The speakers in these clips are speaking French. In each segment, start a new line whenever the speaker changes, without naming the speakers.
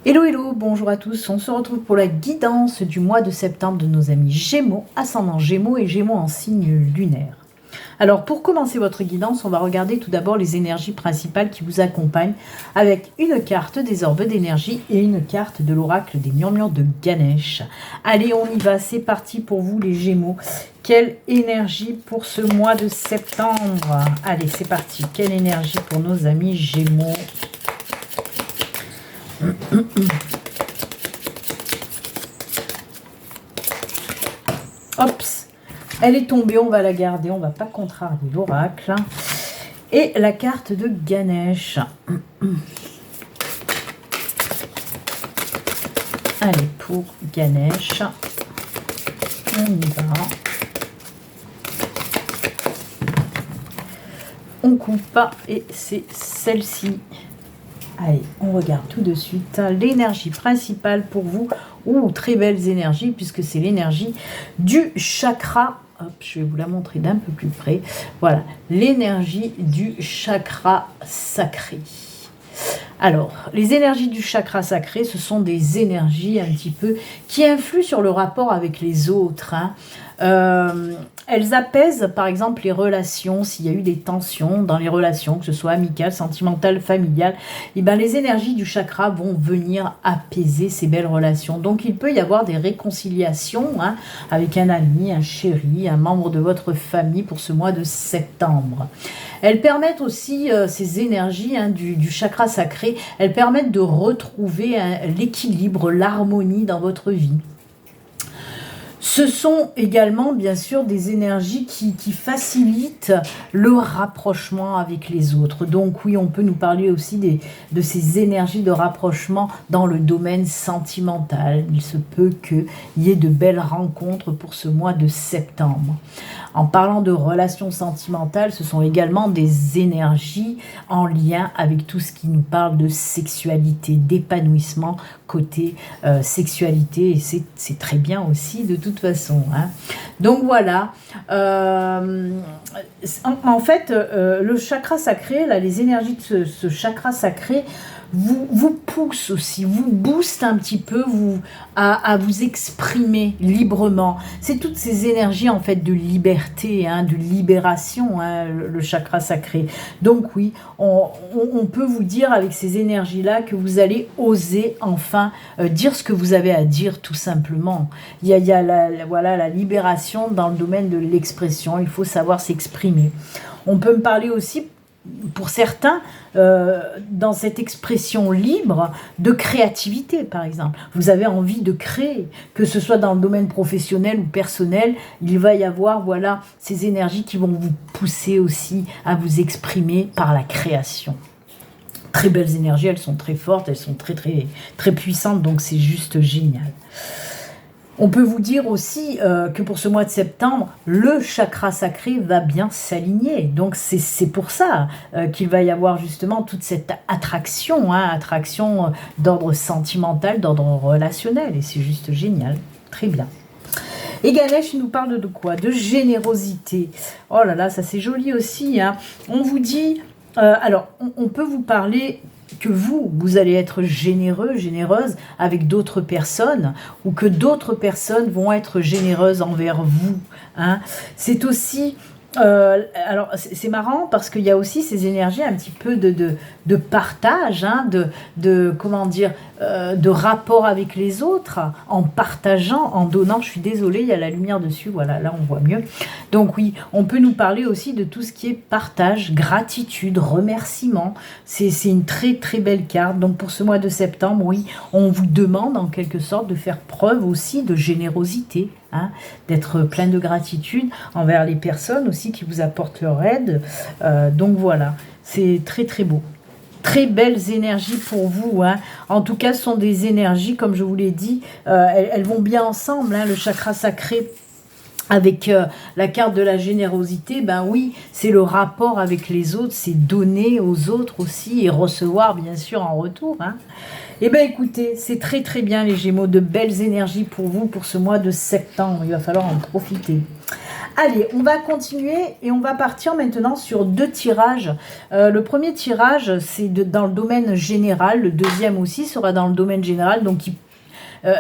Hello, hello, bonjour à tous. On se retrouve pour la guidance du mois de septembre de nos amis Gémeaux, ascendant Gémeaux et Gémeaux en signe lunaire. Alors, pour commencer votre guidance, on va regarder tout d'abord les énergies principales qui vous accompagnent avec une carte des orbes d'énergie et une carte de l'oracle des murmures de Ganesh. Allez, on y va, c'est parti pour vous les Gémeaux. Quelle énergie pour ce mois de septembre? Allez, c'est parti. Quelle énergie pour nos amis Gémeaux? Ops, elle est tombée, on va la garder, on va pas contrarier l'oracle. Et la carte de Ganesh. Allez, pour Ganesh, on y va. On coupe et c'est celle-ci. Allez, on regarde tout de suite l'énergie principale pour vous. Ouh, très belles énergies, puisque c'est l'énergie du chakra. Hop, je vais vous la montrer d'un peu plus près. Voilà, l'énergie du chakra sacré. Alors, les énergies du chakra sacré, ce sont des énergies un petit peu qui influent sur le rapport avec les autres. Elles apaisent, par exemple, les relations, s'il y a eu des tensions dans les relations, que ce soit amicales, sentimentales, familiales, et ben les énergies du chakra vont venir apaiser ces belles relations. Donc, il peut y avoir des réconciliations avec un ami, un chéri, un membre de votre famille pour ce mois de septembre. Elles permettent aussi, ces énergies du chakra sacré, elles permettent de retrouver l'équilibre, l'harmonie dans votre vie. Ce sont également, bien sûr, des énergies qui facilitent le rapprochement avec les autres. Donc oui, on peut nous parler aussi de ces énergies de rapprochement dans le domaine sentimental. Il se peut qu'il y ait de belles rencontres pour ce mois de septembre. En parlant de relations sentimentales, ce sont également des énergies en lien avec tout ce qui nous parle de sexualité, d'épanouissement côté sexualité. Et c'est très bien aussi de toute façon. Donc voilà. En fait, le chakra sacré, là, les énergies de ce chakra sacré vous pousse aussi, vous booste un petit peu à vous exprimer librement. C'est toutes ces énergies en fait de liberté, de libération, le chakra sacré. Donc oui, on peut vous dire avec ces énergies-là que vous allez oser enfin dire ce que vous avez à dire tout simplement. Il y a la libération dans le domaine de l'expression, il faut savoir s'exprimer. On peut me parler aussi pour certains, dans cette expression libre de créativité, par exemple. Vous avez envie de créer, que ce soit dans le domaine professionnel ou personnel, il va y avoir ces énergies qui vont vous pousser aussi à vous exprimer par la création. Très belles énergies, elles sont très fortes, elles sont très, très, très puissantes, donc c'est juste génial. On peut vous dire aussi que pour ce mois de septembre, le chakra sacré va bien s'aligner. Donc c'est pour ça qu'il va y avoir justement toute cette attraction, attraction d'ordre sentimental, d'ordre relationnel. Et c'est juste génial. Très bien. Et Ganesh nous parle de quoi? De générosité. Oh là là, ça c'est joli aussi. On vous dit... alors, on peut vous parler... que vous allez être généreux, généreuse avec d'autres personnes, ou que d'autres personnes vont être généreuses envers vous. C'est aussi... alors, c'est marrant parce qu'il y a aussi ces énergies un petit peu de partage, comment dire, de rapport avec les autres, en partageant, en donnant. Je suis désolée, il y a la lumière dessus, voilà, là on voit mieux. Donc oui, on peut nous parler aussi de tout ce qui est partage, gratitude, remerciement. C'est une très très belle carte. Donc pour ce mois de septembre, oui, on vous demande en quelque sorte de faire preuve aussi de générosité, d'être plein de gratitude envers les personnes aussi qui vous apportent leur aide. Donc voilà, c'est très très beau. Très belles énergies pour vous. En tout cas, ce sont des énergies, comme je vous l'ai dit, elles vont bien ensemble. Le chakra sacré avec la carte de la générosité, ben oui, c'est le rapport avec les autres, c'est donner aux autres aussi et recevoir bien sûr en retour. Eh bien écoutez, c'est très très bien les Gémeaux, de belles énergies pour vous pour ce mois de septembre, il va falloir en profiter. Allez, on va continuer et on va partir maintenant sur 2 tirages. Le premier tirage, c'est dans le domaine général. Le deuxième aussi sera dans le domaine général. Donc,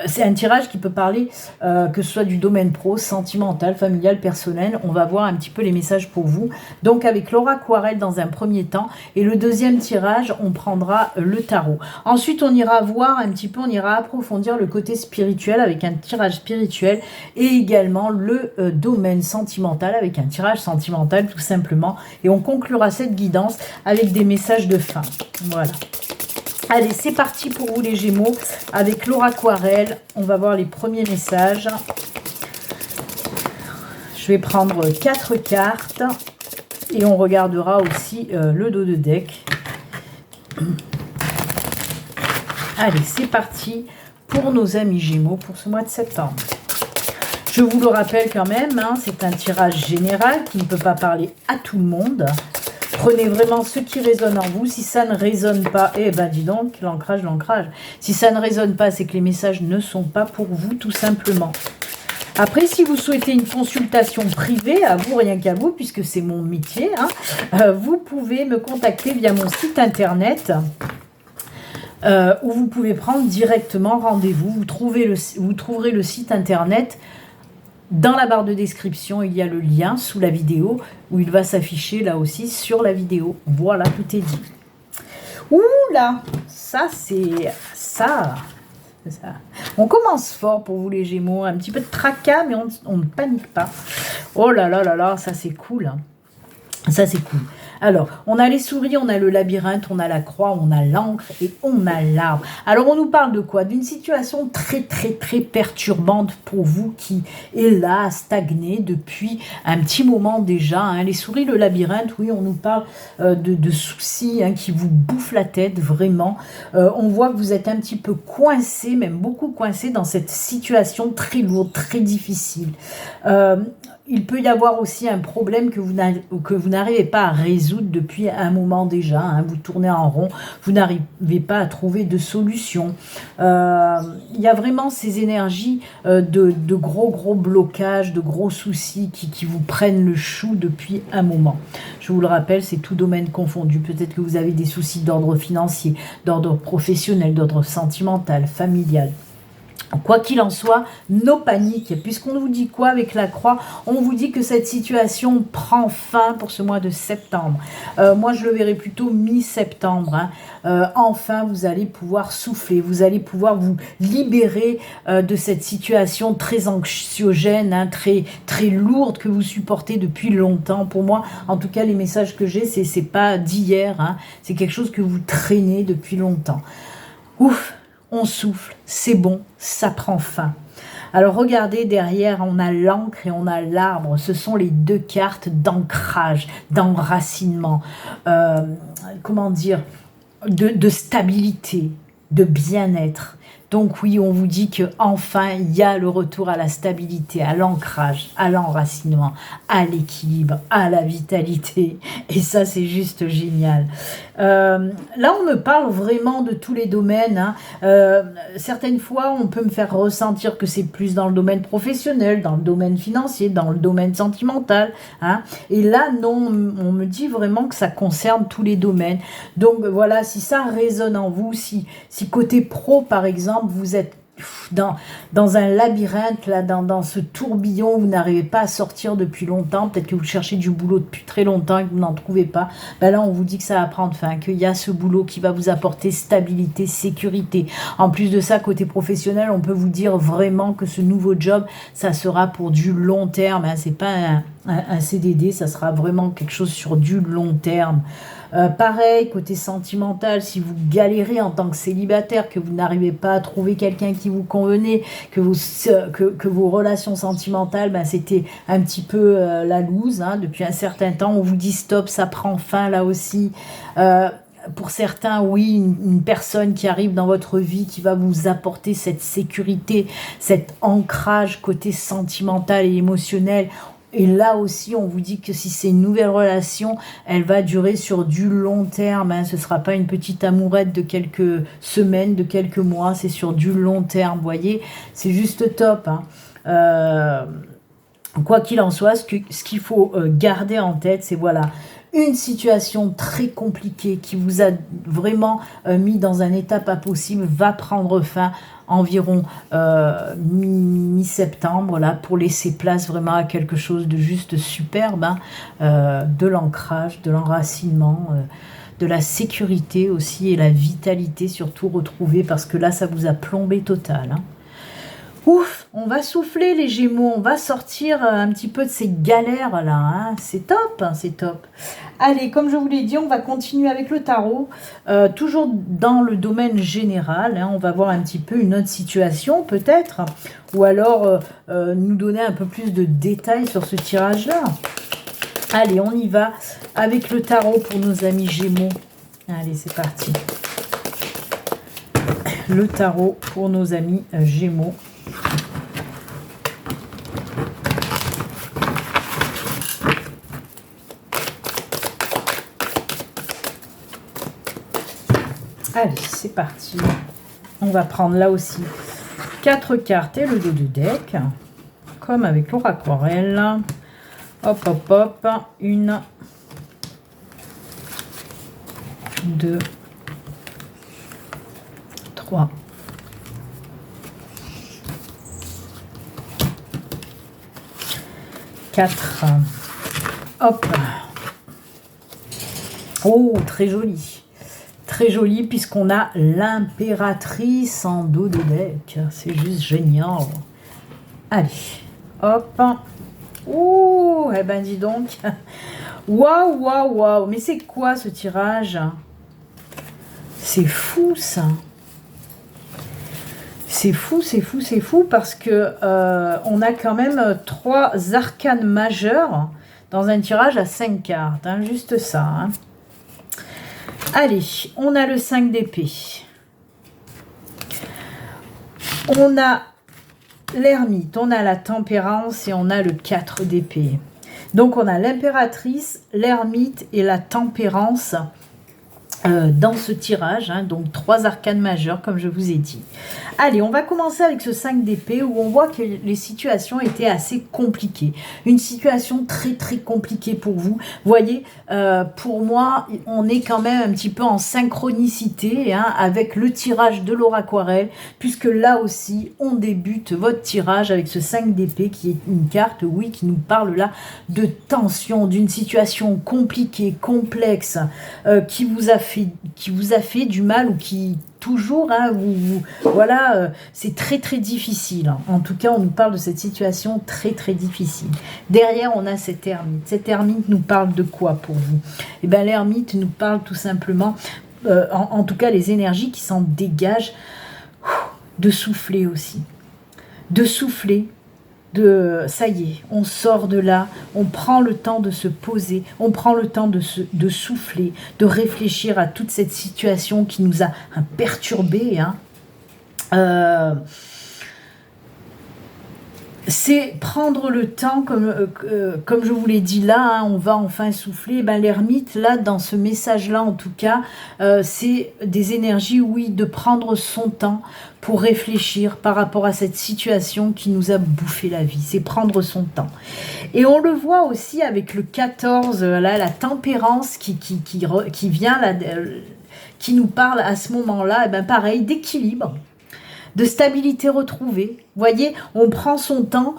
c'est un tirage qui peut parler que ce soit du domaine pro, sentimental, familial, personnel. On va voir un petit peu les messages pour vous. Donc avec Laura Aquarelle dans un premier temps. Et le deuxième tirage, on prendra le tarot. Ensuite, on ira voir un petit peu, on ira approfondir le côté spirituel avec un tirage spirituel. Et également le domaine sentimental avec un tirage sentimental tout simplement. Et on conclura cette guidance avec des messages de fin. Voilà. Allez, c'est parti pour vous les Gémeaux. Avec Laura Aquarelle, on va voir les premiers messages. Je vais prendre 4 cartes. Et on regardera aussi le dos de deck. Allez, c'est parti pour nos amis Gémeaux pour ce mois de septembre. Je vous le rappelle quand même, hein, c'est un tirage général qui ne peut pas parler à tout le monde. Prenez vraiment ce qui résonne en vous. Si ça ne résonne pas, eh ben dis donc, l'ancrage. Si ça ne résonne pas, c'est que les messages ne sont pas pour vous, tout simplement. Après, si vous souhaitez une consultation privée, à vous, rien qu'à vous, puisque c'est mon métier, hein, vous pouvez me contacter via mon site internet, où vous pouvez prendre directement rendez-vous. Vous trouverez le site internet. Dans la barre de description, il y a le lien sous la vidéo où il va s'afficher là aussi sur la vidéo. Voilà, tout est dit. Ouh là, ça c'est ça. On commence fort pour vous les Gémeaux. Un petit peu de tracas, mais on ne panique pas. Oh là là là là, ça c'est cool. Hein. Ça c'est cool. Alors, on a les souris, on a le labyrinthe, on a la croix, on a l'encre et on a l'arbre. Alors, on nous parle de quoi? D'une situation très, très, très perturbante pour vous qui est là, stagnée depuis un petit moment déjà. Hein. Les souris, le labyrinthe, oui, on nous parle de soucis hein, qui vous bouffent la tête, vraiment. On voit que vous êtes un petit peu coincé, même beaucoup coincé dans cette situation très lourde, très difficile. Il peut y avoir aussi un problème que vous n'arrivez pas à résoudre depuis un moment déjà. Hein. Vous tournez en rond, vous n'arrivez pas à trouver de solution. Il y a vraiment ces énergies de gros blocages, de gros soucis qui vous prennent le chou depuis un moment. Je vous le rappelle, c'est tout domaine confondu. Peut-être que vous avez des soucis d'ordre financier, d'ordre professionnel, d'ordre sentimental, familial. Quoi qu'il en soit, nos paniques, puisqu'on vous dit quoi avec la croix? On vous dit que cette situation prend fin pour ce mois de septembre. Moi, je le verrai plutôt mi-septembre. Hein. Enfin, vous allez pouvoir souffler, vous allez pouvoir vous libérer de cette situation très anxiogène, hein, très, très lourde que vous supportez depuis longtemps. Pour moi, en tout cas, les messages que j'ai, c'est pas d'hier, hein, c'est quelque chose que vous traînez depuis longtemps. Ouf! On souffle, c'est bon, ça prend fin. Alors regardez, derrière, on a l'encre et on a l'arbre. Ce sont les 2 cartes d'ancrage, d'enracinement, comment dire, de stabilité, de bien-être. Donc oui, on vous dit qu'enfin, il y a le retour à la stabilité, à l'ancrage, à l'enracinement, à l'équilibre, à la vitalité. Et ça, c'est juste génial. Là, on me parle vraiment de tous les domaines. Hein. Certaines fois, on peut me faire ressentir que c'est plus dans le domaine professionnel, dans le domaine financier, dans le domaine sentimental. Hein. Et là, non, on me dit vraiment que ça concerne tous les domaines. Donc voilà, si ça résonne en vous, si côté pro, par exemple, vous êtes dans un labyrinthe, là, dans ce tourbillon où vous n'arrivez pas à sortir depuis longtemps, peut-être que vous cherchez du boulot depuis très longtemps et que vous n'en trouvez pas, ben là on vous dit que ça va prendre fin, qu'il y a ce boulot qui va vous apporter stabilité, sécurité. En plus de ça, côté professionnel, on peut vous dire vraiment que ce nouveau job, ça sera pour du long terme, hein, c'est pas un CDD, ça sera vraiment quelque chose sur du long terme. Pareil, côté sentimental, si vous galérez en tant que célibataire, que vous n'arrivez pas à trouver quelqu'un qui vous convenait, que vos relations sentimentales, ben, c'était un petit peu la loose, hein, depuis un certain temps, on vous dit stop, ça prend fin là aussi. Pour certains, oui, une personne qui arrive dans votre vie, qui va vous apporter cette sécurité, cet ancrage côté sentimental et émotionnel. Et là aussi, on vous dit que si c'est une nouvelle relation, elle va durer sur du long terme. Hein. Ce ne sera pas une petite amourette de quelques semaines, de quelques mois. C'est sur du long terme, vous voyez. C'est juste top. Hein. Quoi qu'il en soit, ce qu'il faut garder en tête, c'est voilà, une situation très compliquée qui vous a vraiment mis dans un état pas possible va prendre fin environ mi-septembre, là, pour laisser place vraiment à quelque chose de juste superbe, hein, de l'ancrage, de l'enracinement, de la sécurité aussi et la vitalité surtout retrouvée, parce que là, ça vous a plombé total, hein. Ouf, on va souffler les Gémeaux, on va sortir un petit peu de ces galères là, hein. C'est top, hein, c'est top. Allez, comme je vous l'ai dit, on va continuer avec le tarot, toujours dans le domaine général, hein. On va voir un petit peu une autre situation peut-être, ou alors nous donner un peu plus de détails sur ce tirage-là. Allez, on y va avec le tarot pour nos amis Gémeaux. Allez, c'est parti. Le tarot pour nos amis Gémeaux. Allez, c'est parti. On va prendre là aussi 4 cartes et le dos du deck, comme avec l'oraquarelle. Hop, hop, hop. 1, 2, 3. 4. Hop. Oh, très joli. Très joli puisqu'on a l'impératrice en dos de deck. C'est juste génial. Allez. Hop. Ouh, eh ben dis donc. Waouh, waouh, waouh. Mais c'est quoi ce tirage? C'est fou ça. C'est fou, c'est fou, c'est fou parce que on a quand même 3 arcanes majeures dans un tirage à 5 cartes. Hein, juste ça. Hein. Allez, on a le 5 d'épée. On a l'ermite, on a la tempérance et on a le 4 d'épée. Donc on a l'impératrice, l'ermite et la tempérance dans ce tirage, hein, donc 3 arcanes majeures comme je vous ai dit. Allez, on va commencer avec ce 5 d'épée où on voit que les situations étaient assez compliquées. Une situation très très compliquée pour vous. Vous voyez, pour moi, on est quand même un petit peu en synchronicité hein, avec le tirage de l'oraquarelle, puisque là aussi, on débute votre tirage avec ce 5 d'épée qui est une carte, oui, qui nous parle là de tension, d'une situation compliquée, complexe, qui vous a fait du mal ou qui toujours, hein, voilà, c'est très très difficile. Hein. En tout cas, on nous parle de cette situation très très difficile. Derrière, on a cette ermite. Cette ermite nous parle de quoi pour vous? Eh bien, l'ermite nous parle tout simplement, en tout cas, les énergies qui s'en dégagent, de souffler aussi. De souffler. Ça y est, on sort de là, on prend le temps de se poser, on prend le temps de souffler, de réfléchir à toute cette situation qui nous a perturbés. Hein. C'est prendre le temps, comme je vous l'ai dit là, hein, on va enfin souffler. Ben, l'ermite, là, dans ce message-là, en tout cas, c'est des énergies, oui, de prendre son temps pour réfléchir par rapport à cette situation qui nous a bouffé la vie. C'est prendre son temps. Et on le voit aussi avec le 14, là, la tempérance qui vient, là, qui nous parle à ce moment-là, et ben pareil, d'équilibre, de stabilité retrouvée. Vous voyez, on prend son temps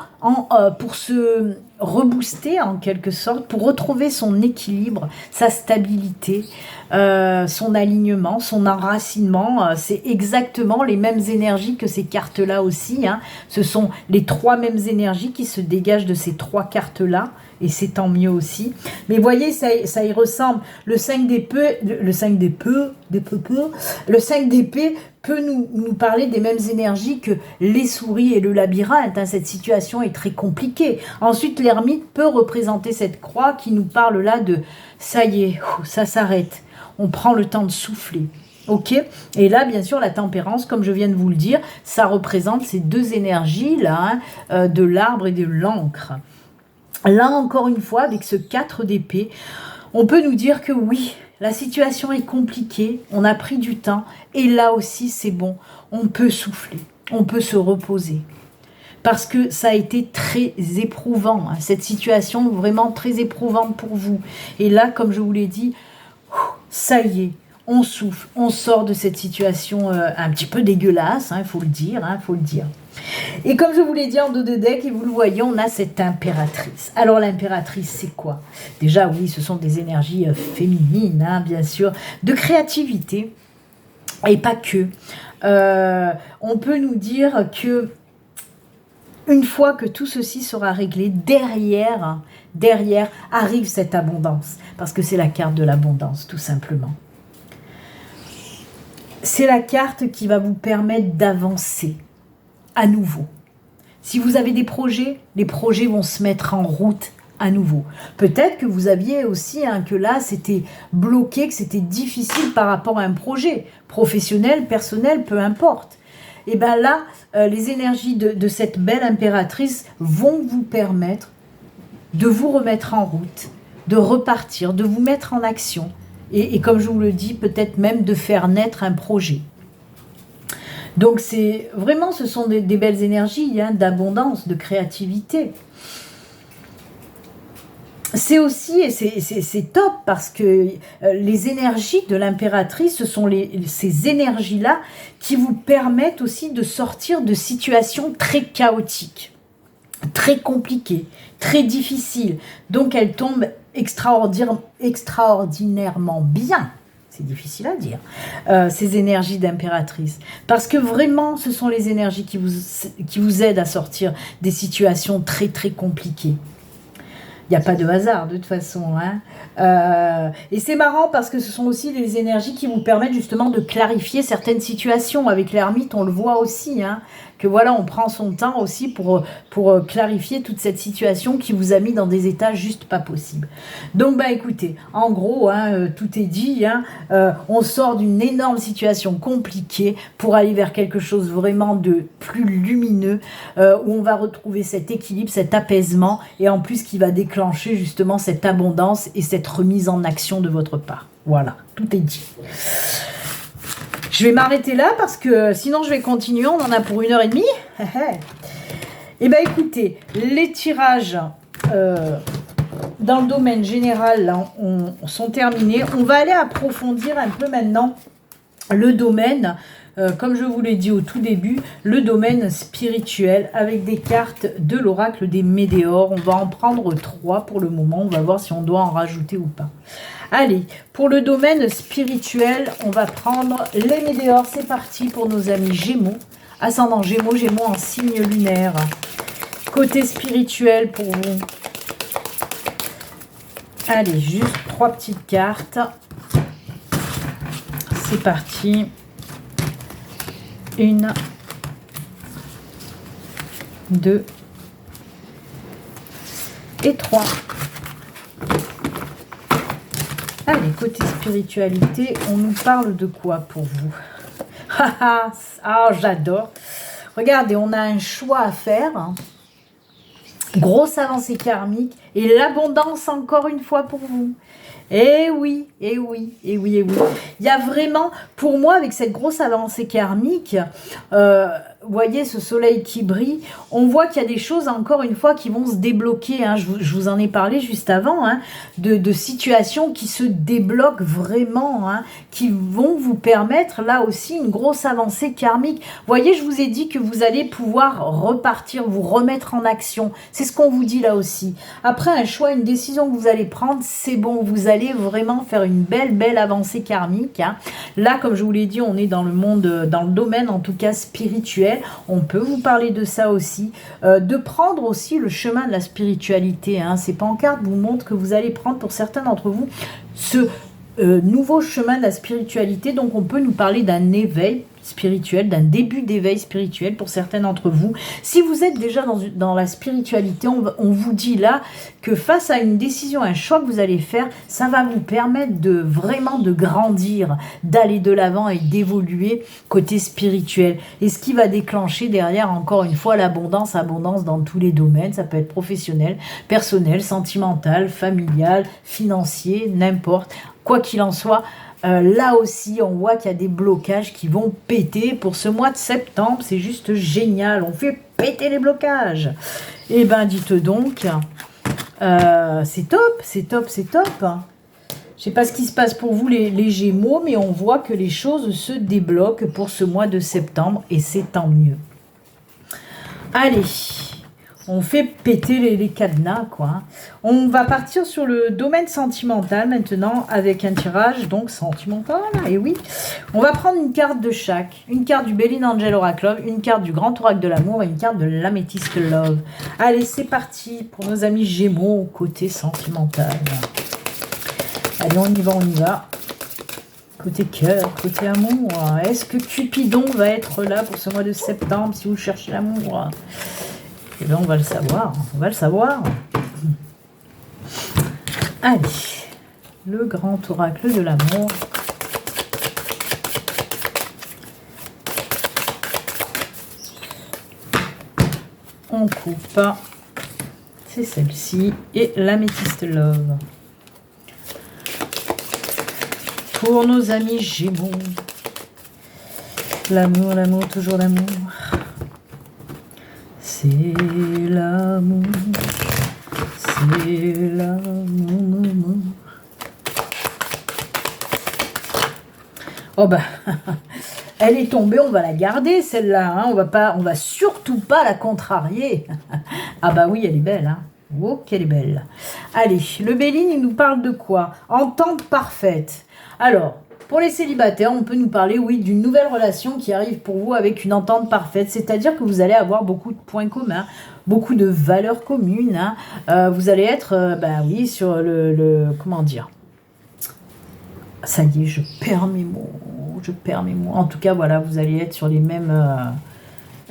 pour se rebooster en quelque sorte, pour retrouver son équilibre, sa stabilité, son alignement, son enracinement. C'est exactement les mêmes énergies que ces cartes-là aussi. Hein. Ce sont les 3 mêmes énergies qui se dégagent de ces 3 cartes-là. Et c'est tant mieux aussi. Mais vous voyez, ça y ressemble. Le 5 d'épée, le 5 d'épée peut nous parler des mêmes énergies que les souris et le labyrinthe. Hein. Cette situation est très compliquée. Ensuite, l'ermite peut représenter cette croix qui nous parle là de ça y est, ça s'arrête. On prend le temps de souffler. Ok, et là, bien sûr, la tempérance, comme je viens de vous le dire, ça représente ces 2 énergies-là, hein, de l'arbre et de l'encre. Là, encore une fois, avec ce 4 d'épée, on peut nous dire que oui, la situation est compliquée, on a pris du temps, et là aussi, c'est bon, on peut souffler, on peut se reposer. parce que ça a été très éprouvant, hein, cette situation vraiment très éprouvante pour vous. Et là, comme je vous l'ai dit, ça y est, on souffle, on sort de cette situation un petit peu dégueulasse, il faut le dire, Et comme je vous l'ai dit en dos de deck, et vous le voyez, on a cette impératrice. Alors l'impératrice, c'est quoi? Déjà, oui, ce sont des énergies féminines, hein, bien sûr, de créativité, et pas que. On peut nous dire que une fois que tout ceci sera réglé, derrière arrive cette abondance, parce que c'est la carte de l'abondance, tout simplement. C'est la carte qui va vous permettre d'avancer à nouveau. Si vous avez des projets, les projets vont se mettre en route à nouveau. Peut-être que vous aviez aussi, que là, c'était bloqué, que c'était difficile par rapport à un projet, professionnel, personnel, peu importe. Et bien là, les énergies de cette belle impératrice vont vous permettre de vous remettre en route, de repartir, de vous mettre en action. Et comme je vous le dis, peut-être même de faire naître un projet. Donc c'est vraiment, ce sont des belles énergies, d'abondance, de créativité. C'est aussi, et c'est top, parce que les énergies de l'impératrice, ce sont ces énergies-là qui vous permettent aussi de sortir de situations très chaotiques, très compliquées, très difficiles. Donc elles tombent extraordinairement bien. C'est difficile à dire, ces énergies d'impératrice. Parce que vraiment, ce sont les énergies qui vous aident à sortir des situations très, très compliquées. Il n'y a pas de hasard, de toute façon. Et c'est marrant parce que ce sont aussi les énergies qui vous permettent justement de clarifier certaines situations. Avec l'ermite, on le voit aussi, que voilà, on prend son temps aussi pour clarifier toute cette situation qui vous a mis dans des états juste pas possibles. Donc, écoutez, en gros, tout est dit. On sort d'une énorme situation compliquée pour aller vers quelque chose vraiment de plus lumineux, où on va retrouver cet équilibre, cet apaisement, et en plus qui va déclencher justement cette abondance et cette remise en action de votre part. Voilà, tout est dit. Je vais m'arrêter là parce que sinon je vais continuer, on en a pour 1h30. Et bien écoutez, les tirages dans le domaine général là, sont terminés. On va aller approfondir un peu maintenant le domaine, comme je vous l'ai dit au tout début, le domaine spirituel avec des cartes de l'oracle des Médéors. On va en prendre 3 pour le moment, on va voir si on doit en rajouter ou pas. Allez, pour le domaine spirituel, on va prendre les Médéors. C'est parti pour nos amis Gémeaux. Ascendant Gémeaux, Gémeaux en signe lunaire. Côté spirituel pour vous. Allez, juste 3 petites cartes. C'est parti. 1, 2 et 3. Allez, côté spiritualité, on nous parle de quoi pour vous? Ah, j'adore. Regardez, on a un choix à faire. Grosse avancée karmique et l'abondance encore une fois pour vous. Eh oui, eh oui, eh oui, eh oui. Il y a vraiment, pour moi, avec cette grosse avancée karmique, vous voyez ce soleil qui brille, on voit qu'il y a des choses, encore une fois, qui vont se débloquer. Je vous en ai parlé juste avant, de situations qui se débloquent vraiment, qui vont vous permettre, là aussi, une grosse avancée karmique. Vous voyez, je vous ai dit que vous allez pouvoir repartir, vous remettre en action. C'est ce qu'on vous dit là aussi. Après un choix, une décision que vous allez prendre, c'est bon, vous allez vraiment faire une belle avancée karmique. Là, comme je vous l'ai dit, on est dans le monde, dans le domaine en tout cas spirituel. On peut vous parler de ça aussi, de prendre aussi le chemin de la spiritualité. Ces pancartes vous montrent que vous allez prendre pour certains d'entre vous ce nouveau chemin de la spiritualité. Donc on peut nous parler d'un éveil spirituel, d'un début d'éveil spirituel pour certains d'entre vous. Si vous êtes déjà dans la spiritualité, on vous dit là que face à une décision, un choix que vous allez faire, ça va vous permettre de vraiment de grandir, d'aller de l'avant et d'évoluer côté spirituel. Et ce qui va déclencher derrière, encore une fois, l'abondance, abondance dans tous les domaines. Ça peut être professionnel, personnel, sentimental, familial, financier, n'importe. Quoi qu'il en soit, Là aussi, on voit qu'il y a des blocages qui vont péter pour ce mois de septembre. C'est juste génial. On fait péter les blocages. Eh ben, dites donc, c'est top, c'est top, c'est top. Je sais pas ce qui se passe pour vous les Gémeaux, mais on voit que les choses se débloquent pour ce mois de septembre et c'est tant mieux. Allez, on fait péter les cadenas, quoi. On va partir sur le domaine sentimental maintenant avec un tirage donc sentimental. Et oui, on va prendre une carte de chaque. Une carte du Béline Angel Oracle Love, une carte du Grand Oracle de l'amour et une carte de l'Améthyste Love. Allez, c'est parti pour nos amis Gémeaux côté sentimental. Allez, on y va, on y va. Côté cœur, côté amour. Est-ce que Cupidon va être là pour ce mois de septembre si vous cherchez l'amour? Eh bien, on va le savoir. On va le savoir. Allez, le grand oracle de l'amour. On coupe. C'est celle-ci. Et l'Améthyste Love. Pour nos amis Gémeaux. L'amour, l'amour, toujours l'amour. C'est l'amour. C'est l'amour. Oh bah, elle est tombée, on va la garder celle-là. Hein. On va surtout pas la contrarier. Ah bah oui, elle est belle. Hein. Oh, qu'elle est belle. Allez, le Béline, il nous parle de quoi? Entente parfaite. Alors, pour les célibataires, on peut nous parler, oui, d'une nouvelle relation qui arrive pour vous avec une entente parfaite. C'est-à-dire que vous allez avoir beaucoup de points communs, beaucoup de valeurs communes. Hein. Vous allez être, ben oui, sur comment dire? Ça y est, je perds mes mots. Je perds mes mots. En tout cas, voilà, vous allez être sur les mêmes...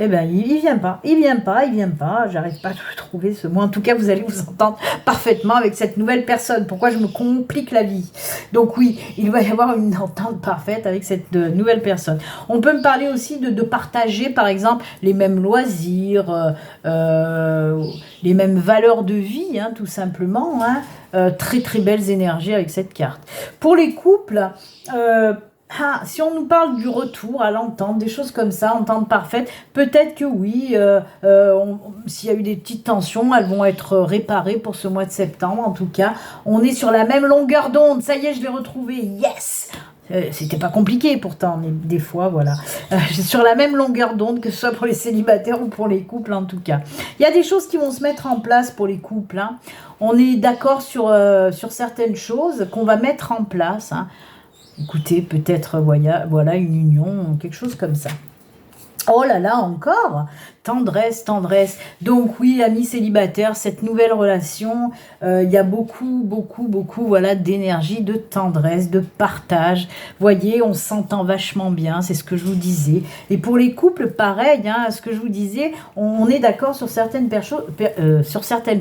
Eh bien, il vient pas, il vient pas, j'arrive pas à le trouver ce mot. En tout cas, vous allez vous entendre parfaitement avec cette nouvelle personne. Pourquoi je me complique la vie? Donc oui, il va y avoir une entente parfaite avec cette nouvelle personne. On peut me parler aussi de partager, par exemple, les mêmes loisirs, les mêmes valeurs de vie, hein, tout simplement. Hein. Très très belles énergies avec cette carte. Pour les couples... si on nous parle du retour à l'entente, des choses comme ça, entente parfaite, peut-être que oui, s'il y a eu des petites tensions, elles vont être réparées pour ce mois de septembre. En tout cas, on est sur la même longueur d'onde. Ça y est, je l'ai retrouvé. Yes! C'était pas compliqué pourtant, mais des fois, voilà. Sur la même longueur d'onde, que ce soit pour les célibataires ou pour les couples, en tout cas. Il y a des choses qui vont se mettre en place pour les couples. Hein. On est d'accord sur certaines choses qu'on va mettre en place. Hein. Écoutez, peut-être, voilà, une union, quelque chose comme ça. Oh là là, encore tendresse, tendresse. Donc oui, amis célibataires, cette nouvelle relation, il y a beaucoup, voilà, d'énergie, de tendresse, de partage. Voyez, on s'entend vachement bien, c'est ce que je vous disais. Et pour les couples, pareil, hein, ce que je vous disais, on est d'accord sur certaines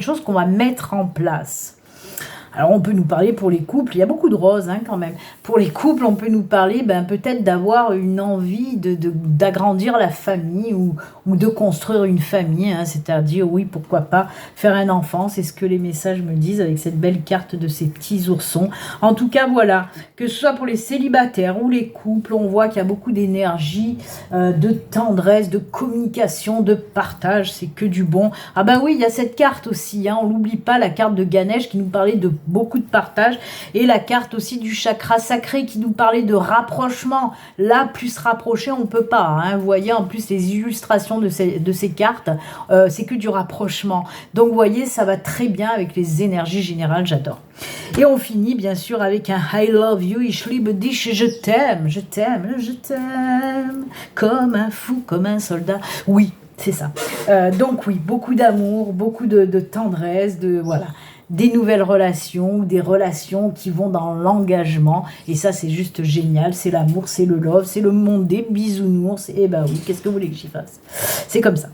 choses qu'on va mettre en place. Alors, on peut nous parler pour les couples, il y a beaucoup de roses hein, quand même. Pour les couples, on peut nous parler peut-être d'avoir une envie d'agrandir la famille ou de construire une famille. Hein, c'est-à-dire, oui, pourquoi pas faire un enfant. C'est ce que les messages me disent avec cette belle carte de ces petits oursons. En tout cas, voilà, que ce soit pour les célibataires ou les couples, on voit qu'il y a beaucoup d'énergie, de tendresse, de communication, de partage. C'est que du bon. Ah ben oui, il y a cette carte aussi. Hein, on l'oublie pas, la carte de Ganesh qui nous parlait de beaucoup de partage et la carte aussi du chakra sacré qui nous parlait de rapprochement. Là, plus rapprocher, on peut pas. Hein. Vous voyez, en plus, les illustrations de ces cartes, c'est que du rapprochement. Donc, vous voyez, ça va très bien avec les énergies générales, j'adore. Et on finit, bien sûr, avec un I love you, ich liebe dich, je t'aime, comme un fou, comme un soldat. Oui, c'est ça. Donc, oui, beaucoup d'amour, beaucoup de tendresse, voilà. Des nouvelles relations, des relations qui vont dans l'engagement. Et ça, c'est juste génial. C'est l'amour, c'est le love, c'est le monde des bisounours. Et ben oui, qu'est-ce que vous voulez que j'y fasse? C'est comme ça.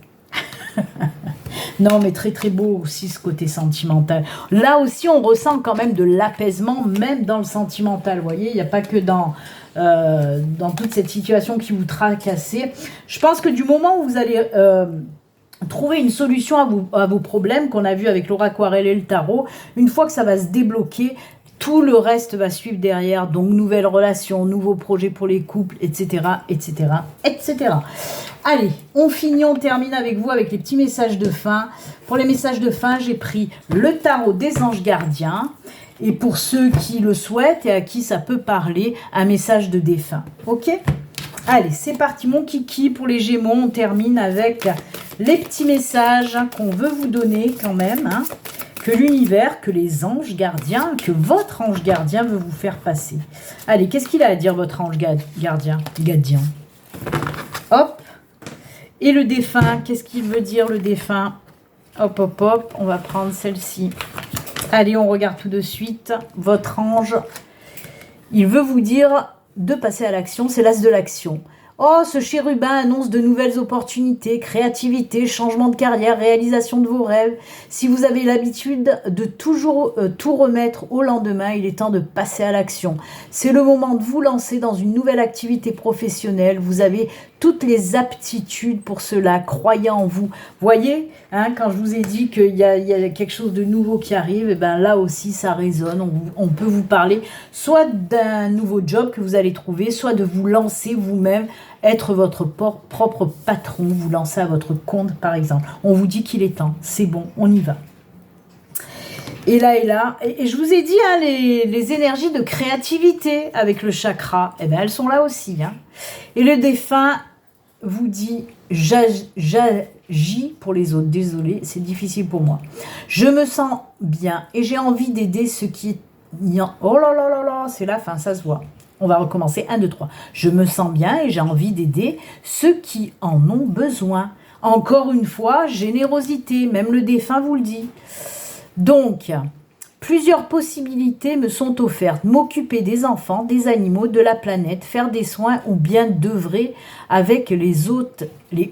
Non, mais très très beau aussi ce côté sentimental. Là aussi, on ressent quand même de l'apaisement, même dans le sentimental. Vous voyez, il n'y a pas que dans toute cette situation qui vous tracassez. Je pense que du moment où vous allez... trouver une solution à vos problèmes qu'on a vu avec l'aura aquarelle et le tarot, une fois que ça va se débloquer, Tout le reste va suivre derrière, donc nouvelles relations, nouveaux projets pour les couples, etc., etc., etc. Allez, on finit, on termine avec vous avec les petits messages de fin. Pour les messages de fin, j'ai pris le tarot des anges gardiens. Et pour ceux qui le souhaitent et à qui ça peut parler, un message de défunt. Ok ? Allez, c'est parti mon kiki. Pour les Gémeaux, on termine avec les petits messages qu'on veut vous donner quand même. Que l'univers, que les anges gardiens, que votre ange gardien veut vous faire passer. Allez, qu'est-ce qu'il a à dire votre ange gardien? Hop. Et le défunt, qu'est-ce qu'il veut dire le défunt? Hop, hop, hop, on va prendre celle-ci. Allez, on regarde tout de suite. Votre ange, il veut vous dire de passer à l'action, c'est l'as de l'action. Oh, ce chérubin annonce de nouvelles opportunités, créativité, changement de carrière, réalisation de vos rêves. Si vous avez l'habitude de toujours tout remettre au lendemain, il est temps de passer à l'action. C'est le moment de vous lancer dans une nouvelle activité professionnelle. Vous avez toutes les aptitudes pour cela. Croyez en vous. Voyez, quand je vous ai dit qu'il y a quelque chose de nouveau qui arrive, et ben là aussi ça résonne. On peut vous parler soit d'un nouveau job que vous allez trouver, soit de vous lancer vous-même, être votre propre patron, vous lancer à votre compte par exemple. On vous dit qu'il est temps, c'est bon, on y va. Et là, et je vous ai dit, les énergies de créativité avec le chakra, eh ben elles sont là aussi. Et le défunt vous dit, j'agis pour les autres, désolé, c'est difficile pour moi. Je me sens bien et j'ai envie d'aider ceux qui... Oh là là là là, c'est la fin, ça se voit. On va recommencer, 1, 2, 3. Je me sens bien et j'ai envie d'aider ceux qui en ont besoin. Encore une fois, générosité, même le défunt vous le dit. Donc, plusieurs possibilités me sont offertes. M'occuper des enfants, des animaux, de la planète, faire des soins ou bien d'œuvrer avec les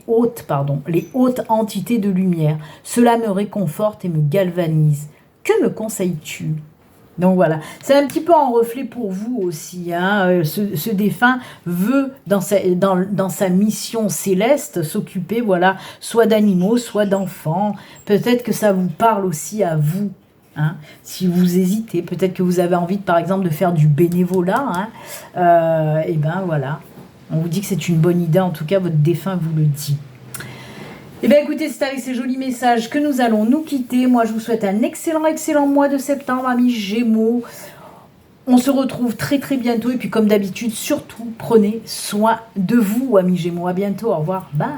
hautes entités de lumière. Cela me réconforte et me galvanise. Que me conseilles-tu ? Donc voilà, c'est un petit peu en reflet pour vous aussi. Ce défunt veut, dans sa mission céleste, s'occuper, voilà, soit d'animaux, soit d'enfants. Peut-être que ça vous parle aussi à vous. Si vous hésitez, peut-être que vous avez envie, par exemple, de faire du bénévolat. Et ben voilà, on vous dit que c'est une bonne idée. En tout cas, votre défunt vous le dit. Eh bien écoutez, c'est avec ces jolis messages que nous allons nous quitter. Moi, je vous souhaite un excellent mois de septembre, amis Gémeaux. On se retrouve très bientôt. Et puis comme d'habitude, surtout, prenez soin de vous, amis Gémeaux. À bientôt, au revoir, bye.